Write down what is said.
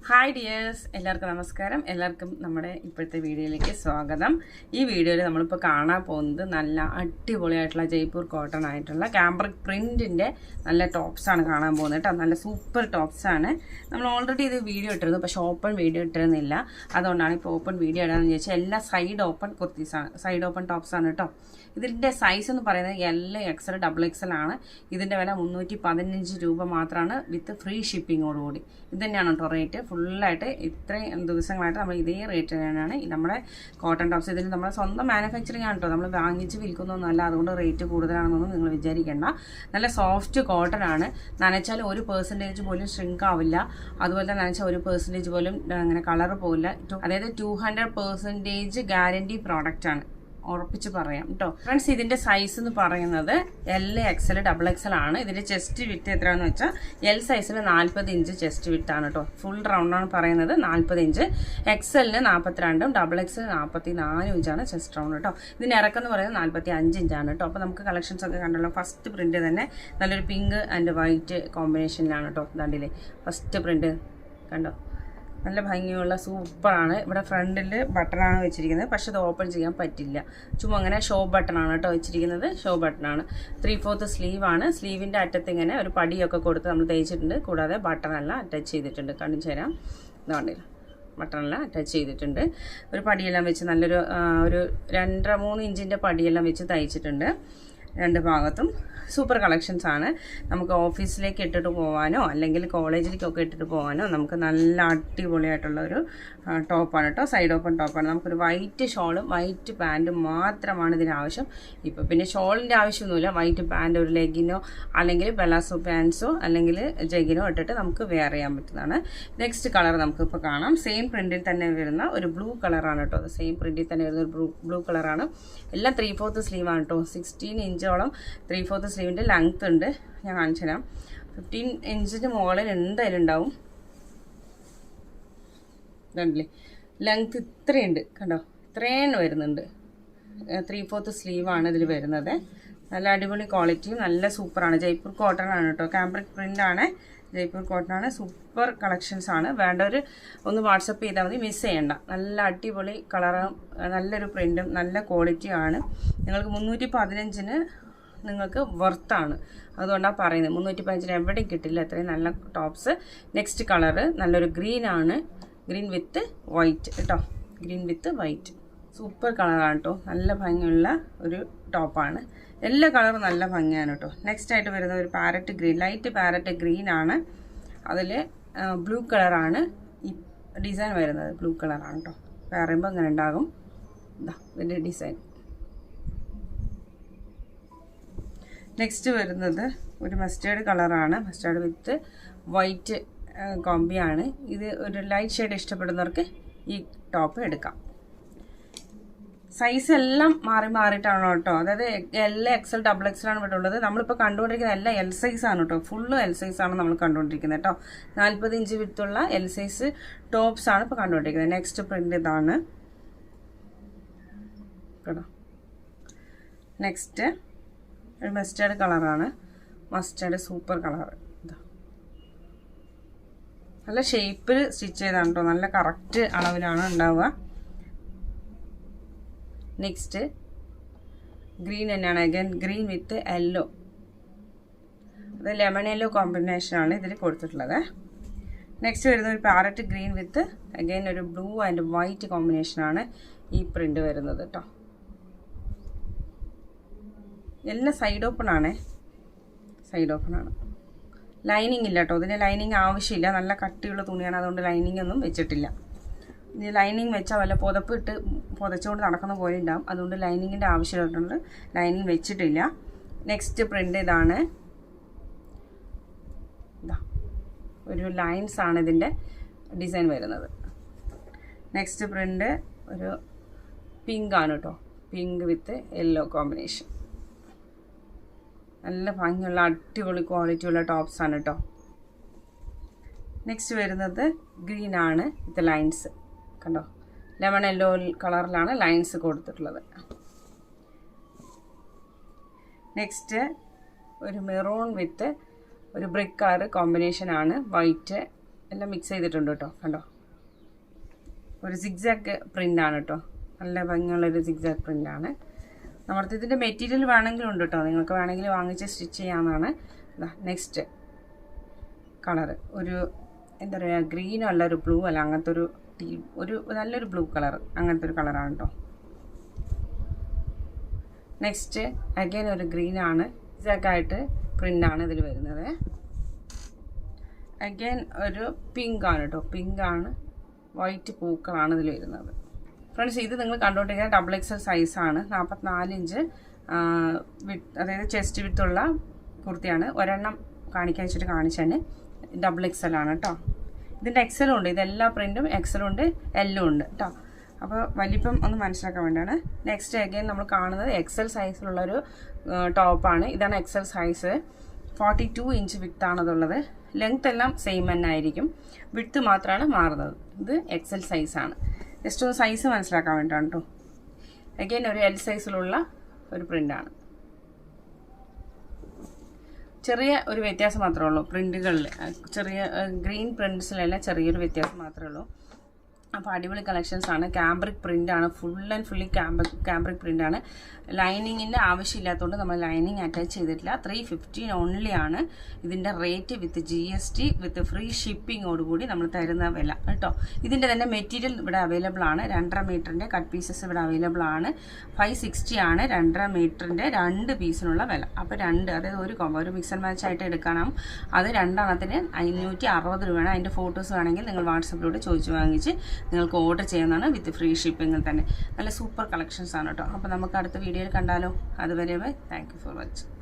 Hi dears, എല്ലാവർക്കും നമസ്കാരം. എല്ലാവർക്കും നമ്മുടെ ഇപ്പോഴത്തെ വീഡിയോയിലേക്ക് സ്വാഗതം. ഈ വീഡിയോയിൽ നമ്മളിപ്പോൾ കാണാൻ പോകുന്നത് നല്ല അടിപൊളിയായിട്ടുള്ള ജയ്പൂർ കോട്ടൺ ആയിട്ടുള്ള ക്യാമ്പ്രിക് പ്രിൻറ്റിൻ്റെ നല്ല ടോപ്സാണ് കാണാൻ പോകുന്നത് കേട്ടോ. നല്ല സൂപ്പർ ടോപ്സാണ്. നമ്മൾ ഓൾറെഡി ഇത് വീഡിയോ ഇട്ടിരുന്നു, പക്ഷേ ഓപ്പൺ വീഡിയോ ഇട്ടിരുന്നില്ല. അതുകൊണ്ടാണ് ഇപ്പോൾ ഓപ്പൺ വീഡിയോ ഇടാമെന്ന് ചോദിച്ചാൽ എല്ലാം സൈഡ് ഓപ്പൺ കുർത്തീസാണ്, സൈഡ് ഓപ്പൺ ടോപ്സാണ് കേട്ടോ. ഇതിൻ്റെ സൈസ് എന്ന് പറയുന്നത് L, XL, XXL ആണ്. ഇതിൻ്റെ വില 315 രൂപ മാത്രമാണ് വിത്ത് ഫ്രീ ഷിപ്പിങ്ങോടുകൂടി. ഇത് തന്നെയാണ് കേട്ടോ റേറ്റ്. ഫുള്ളായിട്ട് ഇത്രയും ദിവസങ്ങളായിട്ട് നമ്മൾ ഇതേ റേറ്റ് തന്നെയാണ് നമ്മുടെ കോട്ടൺ ടോപ്സ്. ഇതിൽ നമ്മുടെ സ്വന്തം മാനുഫാക്ചറിങ് ആണ് കേട്ടോ, നമ്മൾ വാങ്ങിച്ച് വിൽക്കുന്നൊന്നുമല്ല. അതുകൊണ്ട് റേറ്റ് കൂടുതലാണെന്നൊന്നും നിങ്ങൾ വിചാരിക്കേണ്ട. നല്ല സോഫ്റ്റ് കോട്ടൺ ആണ്. നനച്ചാൽ 1% പോലും ഷ്രിങ്ക് ആവില്ല. അതുപോലെ തന്നെ നനച്ചാൽ 1% പോലും അങ്ങനെ കളർ പോവില്ല. അതായത് 200% ഗ്യാരണ്ടി പ്രോഡക്റ്റ് ആണ്, ഉറപ്പിച്ച് പറയാം കേട്ടോ ഫ്രണ്ട്സ്. ഇതിന്റെ സൈസ് എന്ന് പറയുന്നത് L, XL, XXL ആണ്. ഇതിന്റെ ചെസ്റ്റ് വിട്ട് എത്രയാണെന്ന് വെച്ചാൽ L സൈസിന് 40 ഇഞ്ച് ചെസ്റ്റ് വിട്ടാണ് കേട്ടോ. ഫുൾ റൗണ്ട് ആണ് പറയുന്നത് 40 ഇഞ്ച്. XLന് 42, XXL 44 ഇഞ്ചാണ് ചെസ്റ്റ് റൗണ്ട് കേട്ടോ. ഇതിന്റെ ഇറക്കം എന്ന് പറയുന്നത് 45 ഇഞ്ചാണ് കേട്ടോ. അപ്പോൾ നമുക്ക് കളക്ഷൻസ് ഒക്കെ കണ്ടല്ലോ. ഫസ്റ്റ് പ്രിന്റ് തന്നെ നല്ലൊരു പിങ്ക് ആൻഡ് വൈറ്റ് കോമ്പിനേഷനിലാണ് കേട്ടോ. ദാണ്ടില്ലേ ഫസ്റ്റ് പ്രിന്റ് കണ്ടോ, നല്ല ഭംഗിയുള്ള സൂപ്പറാണ്. ഇവിടെ ഫ്രണ്ടിൽ ബട്ടണാണ് വെച്ചിരിക്കുന്നത്, പക്ഷെ അത് ഓപ്പൺ ചെയ്യാൻ പറ്റില്ല. ചുമ്മാ അങ്ങനെ ഷോ ബട്ടണാണ് കേട്ടോ വെച്ചിരിക്കുന്നത്. ഷോ ബട്ടണാണ്. 3/4 സ്ലീവാണ്. സ്ലീവിൻ്റെ അറ്റത്ത് ഇങ്ങനെ ഒരു പടിയൊക്കെ കൊടുത്ത് നമ്മൾ തയ്ച്ചിട്ടുണ്ട്. കൂടാതെ ബട്ടണെല്ലാം അറ്റാച്ച് ചെയ്തിട്ടുണ്ട്. കാണിച്ചു തരാം. ഇതുകൊണ്ടില്ല, ബട്ടണെല്ലാം അറ്റാച്ച് ചെയ്തിട്ടുണ്ട്. ഒരു പടിയെല്ലാം വെച്ച് നല്ലൊരു ഒരു 2-3 ഇഞ്ചിൻ്റെ പടിയെല്ലാം വെച്ച് തയ്ച്ചിട്ടുണ്ട്. രണ്ട് ഭാഗത്തും സൂപ്പർ കളക്ഷൻസ് ആണ്. നമുക്ക് ഓഫീസിലേക്ക് ഇട്ടിട്ട് പോകാനോ അല്ലെങ്കിൽ കോളേജിലേക്കൊക്കെ ഇട്ടിട്ട് പോകാനോ നമുക്ക് നല്ല അടിപൊളിയായിട്ടുള്ള ഒരു ടോപ്പാണ് കേട്ടോ. സൈഡ് ഓപ്പൺ ടോപ്പാണ്. നമുക്കൊരു വൈറ്റ് ഷോളും വൈറ്റ് പാൻറ്റും മാത്രമാണ് ഇതിന് ആവശ്യം. ഇപ്പോൾ പിന്നെ ഷോളിൻ്റെ ആവശ്യമൊന്നുമില്ല. വൈറ്റ് പാൻറ്റ്, ഒരു ലെഗിനോ അല്ലെങ്കിൽ പെലാസോ പാൻസോ അല്ലെങ്കിൽ ജഗിനോ ഇട്ടിട്ട് നമുക്ക് വെയർ ചെയ്യാൻ പറ്റുന്നതാണ്. നെക്സ്റ്റ് കളർ നമുക്കിപ്പോൾ കാണാം. സെയിം പ്രിൻറ്റിൽ തന്നെ വരുന്ന ഒരു ബ്ലൂ കളറാണ് കേട്ടോ. സെയിം പ്രിൻറ്റിൽ തന്നെ വരുന്ന ഒരു ബ്ലൂ കളറാണ്. എല്ലാം 3/4 സ്ലീവാണ് കേട്ടോ. 16 ഇഞ്ചോളം 3/4 സ്ലീവിൻ്റെ ലെങ്ത് ഉണ്ട്. ഞാൻ കാണിച്ചു തരാം. 15 ഇഞ്ചിന് മുകളിൽ എന്തായാലും ഉണ്ടാവും. കണ്ടില്ലേ, ലെങ്ത് ഇത്രയുണ്ട് കണ്ടോ, ഇത്രയും വരുന്നുണ്ട്. 3/4 സ്ലീവാണ് ഇതിൽ വരുന്നത്. നല്ല അടിപൊളി ക്വാളിറ്റിയും നല്ല സൂപ്പറാണ്. ജയ്പൂർ കോട്ടൺ ആണ് കേട്ടോ. ക്യാമ്പ്രിക് പ്രിൻ്റ് ആണ്, ജയ്പൂർ കോട്ടൺ ആണ്. സൂപ്പർ കളക്ഷൻസ് ആണ്. വേണ്ടവർ ഒന്ന് വാട്സപ്പ് ചെയ്താൽ മതി, മിസ് ചെയ്യണ്ട. നല്ല അടിപൊളി കളറും നല്ലൊരു പ്രിൻറ്റും നല്ല ക്വാളിറ്റിയും ആണ്. നിങ്ങൾക്ക് 315-ന് നിങ്ങൾക്ക് വർത്താണ്. അതുകൊണ്ടാണ് പറയുന്നത്. 315-ന് എവിടെയും കിട്ടില്ല അത്രയും നല്ല ടോപ്സ്. നെക്സ്റ്റ് കളറ് നല്ലൊരു ഗ്രീൻ ആണ്. ഗ്രീൻ വിത്ത് വൈറ്റ് കേട്ടോ. ഗ്രീൻ വിത്ത് വൈറ്റ് സൂപ്പർ കളറാണ് കേട്ടോ. നല്ല ഭംഗിയുള്ള ഒരു ടോപ്പാണ്. എല്ലാ കളറും നല്ല ഭംഗിയാണ് കേട്ടോ. നെക്സ്റ്റ് ആയിട്ട് വരുന്ന ഒരു parrot green, light parrot green ആണ്. അതിൽ ബ്ലൂ കളറാണ് ഈ ഡിസൈൻ വരുന്നത്. ബ്ലൂ കളറാണ് കേട്ടോ. പറയുമ്പോൾ അങ്ങനെ ഉണ്ടാകും. ഇതാ ഇതിൻ്റെ ഡിസൈൻ. നെക്സ്റ്റ് വരുന്നത് ഒരു മസ്റ്റേർഡ് കളറാണ്. മസ്റ്റേർഡ് വിത്ത് വൈറ്റ് കോമ്പിയാണ്. ഇത് ഒരു ലൈറ്റ് ഷെയ്ഡ് ഇഷ്ടപ്പെടുന്നവർക്ക് ഈ ടോപ്പ് എടുക്കാം. സൈസ് എല്ലാം മാറിയിട്ടാണ് കേട്ടോ. അതായത് L, XL, XXL ആണ് ഇവിടെ ഉള്ളത്. നമ്മളിപ്പോൾ കണ്ടുകൊണ്ടിരിക്കുന്ന എല്ലാം L സൈസാണ് കേട്ടോ. ഫുള്ള് L സൈസാണ് നമ്മൾ കണ്ടുകൊണ്ടിരിക്കുന്നത് കേട്ടോ. 40 ഇഞ്ച് വിത്തുള്ള L സൈസ് ടോപ്സാണ് ഇപ്പോൾ കണ്ടുകൊണ്ടിരിക്കുന്നത്. നെക്സ്റ്റ് പ്രിൻ്റ് ഇതാണ് കേട്ടോ. നെക്സ്റ്റ് ഒരു മസ്റ്റേർഡ് കളറാണ്. Mustard super colour. ഇതാ നല്ല ഷേപ്പിൽ സ്റ്റിച്ച് ചെയ്താണ് കേട്ടോ. നല്ല കറക്റ്റ് അളവിലാണ് ഉണ്ടാവുക. നെക്സ്റ്റ് ഗ്രീൻ തന്നെയാണ്. അഗൈൻ ഗ്രീൻ വിത്ത് യെല്ലോ. അത് ലെമൺ യെല്ലോ കോമ്പിനേഷനാണ് ഇതിൽ കൊടുത്തിട്ടുള്ളത്. നെക്സ്റ്റ് വരുന്ന ഒരു പാരറ്റ് ഗ്രീൻ വിത്ത് അഗൈൻ ഒരു ബ്ലൂ ആൻഡ് വൈറ്റ് കോമ്പിനേഷനാണ് ഈ പ്രിൻ്റ് വരുന്നത് കേട്ടോ. എല്ലാം സൈഡ് ഓപ്പൺ ആണ്. സൈഡ് ഓപ്പൺ ആണ്. ലൈനിങ് ഇല്ല കേട്ടോ. ഇതിന് ലൈനിങ് ആവശ്യമില്ല. നല്ല കട്ടിയുള്ള തുണിയാണ്, അതുകൊണ്ട് ലൈനിങ് ഒന്നും വെച്ചിട്ടില്ല. ഇനി ലൈനിങ് വെച്ചാൽ വല്ല പുതപ്പിട്ട് പുതച്ചുകൊണ്ട് നടക്കുന്ന പോലെ ഉണ്ടാകും. അതുകൊണ്ട് ലൈനിങ്ങിൻ്റെ ആവശ്യമായിട്ടുണ്ട്. ലൈനിങ് വെച്ചിട്ടില്ല. നെക്സ്റ്റ് പ്രിൻ്റ് ഇതാണ്. ഇതാ ഒരു ലൈൻസ് ആണ് ഇതിൻ്റെ ഡിസൈൻ വരുന്നത്. നെക്സ്റ്റ് പ്രിൻ്റ് ഒരു പിങ്ക് ആണ് കേട്ടോ. പിങ്ക് വിത്ത് യെല്ലോ കോമ്പിനേഷൻ. നല്ല ഭംഗിയുള്ള അടിപൊളി ക്വാളിറ്റിയുള്ള ടോപ്സാണ് കേട്ടോ. നെക്സ്റ്റ് വരുന്നത് ഗ്രീൻ ആണ് വിത്ത് ലൈൻസ് കണ്ടോ. ലെമൺ യെല്ലോ കളറിലാണ് ലൈൻസ് കൊടുത്തിട്ടുള്ളത്. നെക്സ്റ്റ് ഒരു മെറൂൺ വിത്ത് ഒരു ബ്രിക്ക് കളർ കോമ്പിനേഷനാണ്. വൈറ്റ് എല്ലാം മിക്സ് ചെയ്തിട്ടുണ്ട് കേട്ടോ. കണ്ടോ, ഒരു സിഗ്സാക്ക് പ്രിൻ്റാണ് കേട്ടോ. നല്ല ഭംഗിയുള്ളൊരു സിഗ്സാക്ക് പ്രിൻ്റാണ്. നമ്മുടെ ഇതിൻ്റെ മെറ്റീരിയൽ വേണമെങ്കിലും ഉണ്ട് കേട്ടോ. നിങ്ങൾക്ക് വേണമെങ്കിൽ വാങ്ങിച്ച് സ്റ്റിച്ച് ചെയ്യാവുന്നതാണ്. നെക്സ്റ്റ് കളറ് ഒരു എന്താ പറയുക, ഗ്രീനോ അല്ല, ഒരു ബ്ലൂ അല്ല, അങ്ങനത്തെ ഒരു നല്ലൊരു ബ്ലൂ കളർ, അങ്ങനത്തെ ഒരു കളറാണ് കേട്ടോ. നെക്സ്റ്റ് അഗൈൻ ഒരു ഗ്രീനാണ്, ഇതൊക്കെയായിട്ട് പ്രിൻ്റാണ് ഇതിൽ വരുന്നത്. അഗൈൻ ഒരു പിങ്കാണ് കേട്ടോ. പിങ്കാണ്, വൈറ്റ് പൂക്കളാണ് ഇതിൽ വരുന്നത്. ഫ്രണ്ട്സ്, ഇത് നിങ്ങൾ കണ്ടുകൊണ്ടിരിക്കുന്ന XXL സൈസാണ്. 44 ഇഞ്ച് അതായത് ചെസ്റ്റ് വിത്തുള്ള കുർത്തിയാണ്. ഒരെണ്ണം കാണിക്കാൻ വെച്ചിട്ട് കാണിച്ചാണ്. XXL ആണ് കേട്ടോ. ഇതിൻ്റെ XL ഉണ്ട്. ഇതെല്ലാ പ്രിൻറ്റും XL ഉണ്ട്, L ഉണ്ട് കേട്ടോ. അപ്പോൾ വലിപ്പം ഒന്ന് മനസ്സിലാക്കാൻ വേണ്ടിയാണ്. നെക്സ്റ്റ് അഗൈൻ നമ്മൾ കാണുന്നത് XL സൈസിലുള്ളൊരു ടോപ്പാണ്. ഇതാണ് XL സൈസ്. 42 ഇഞ്ച് വിത്താണ് ഇതുള്ളത്. ലെങ്ത് എല്ലാം സെയിം തന്നെ ആയിരിക്കും, വിട്ത്ത് മാത്രമാണ് മാറുന്നത്. ഇത് XL സൈസാണ്. ജസ്റ്റ് ഒന്ന് സൈസ് മനസ്സിലാക്കാൻ വേണ്ടിയിട്ടാണ് കേട്ടോ. അഗൈൻ ഒരു L സൈസിലുള്ള ഒരു പ്രിൻ്റാണ്. ചെറിയ ഒരു വ്യത്യാസം മാത്രമേ ഉള്ളൂ പ്രിൻറ്റുകളിൽ. ചെറിയ ഗ്രീൻ പ്രിൻറ്റ്സിലെല്ലാം ചെറിയൊരു വ്യത്യാസം മാത്രമേ ഉള്ളൂ. അപ്പോൾ അടിപൊളി കളക്ഷൻസ് ആണ്. ക്യാമ്പ്രിക് പ്രിൻ്റാണ്, ഫുൾ ആൻഡ് ഫുള്ളി ക്യാമ്പ്രിക് പ്രിൻ്റാണ്. ലൈനിങ്ങിൻ്റെ ആവശ്യമില്ലാത്തതുകൊണ്ട് നമ്മൾ ലൈനിങ് അറ്റാച്ച് ചെയ്തിട്ടില്ല. 350 ഓൺലി ആണ് ഇതിൻ്റെ rate, with GST, with free ഷിപ്പിങ്ങോടുകൂടി നമ്മൾ തരുന്ന വില കേട്ടോ. ഇതിൻ്റെ തന്നെ മെറ്റീരിയൽ ഇവിടെ അവൈലബിൾ ആണ്. 2.5 മീറ്ററിൻ്റെ കട്ട് പീസസ് ഇവിടെ അവൈലബിൾ ആണ്. 560 ആണ് 2.5 മീറ്ററിൻ്റെ 2 പീസിനുള്ള വില. അപ്പോൾ അതായത് ഒരു മിക്സ് ആൻഡ് മാച്ച് ആയിട്ട് എടുക്കണം. അത് 2 എണ്ണത്തിന് 560 രൂപയാണ്. അതിൻ്റെ ഫോട്ടോസ് വേണമെങ്കിൽ നിങ്ങൾ വാട്സപ്പിലൂടെ ചോദിച്ച് വാങ്ങിച്ച് നിങ്ങൾക്ക് ഓർഡർ ചെയ്യുന്നതാണ്, വിത്ത് ഫ്രീ ഷിപ്പിങ്ങിൽ തന്നെ. നല്ല സൂപ്പർ കളക്ഷൻസ് ആണ് കേട്ടോ. അപ്പോൾ നമുക്ക് അടുത്ത വീഡിയോയിൽ കണ്ടാലോ. അതുവരെ bye. Thank you for watching.